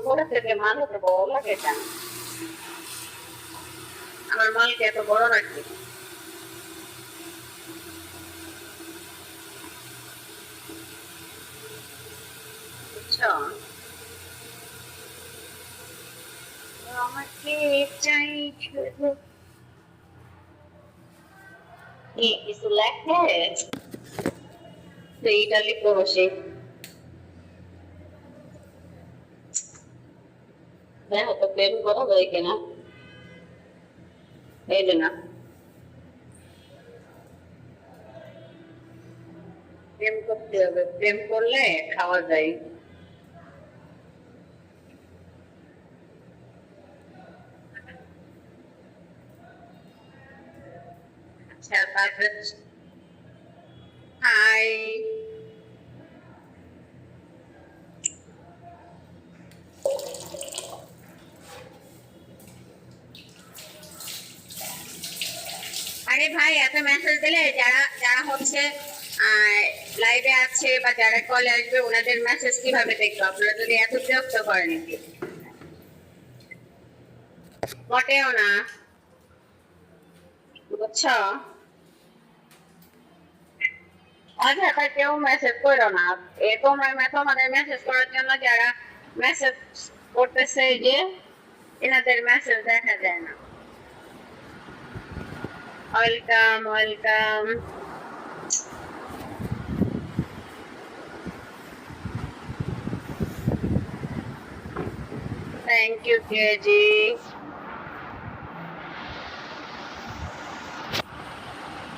বড় থেকে মানুষ তো বড় লাগে কেন? আমার মালকে এত বড় নাকি? বুঝছো? আমাকে চাই শুধু কিছু লেখে তো এইটা লিখবো বসে। দেখো তো প্রেম করা যায় কিনা, এই যে না প্রেম করতে হবে, প্রেম করলে খাওয়া যায়। আচ্ছা তারপরে হাই, আরে ভাই এত মেসেজ দিলে যারা যারা হচ্ছে লাইভে আছে বা যারা কলে আসবে ওনাদের মেসেজ কিভাবে দেখবো? আপনারা যদি এত বিরক্ত করেন মোটেও না, বুঝছো? আচ্ছা তাই কেউ মেসেজ করো না, এ তোমরা তোমাদের মেসেজ করার জন্য যারা মেসেজ করতেছে যে এনাদের মেসেজ দেখা যায় না। Welcome welcome. Thank U KG.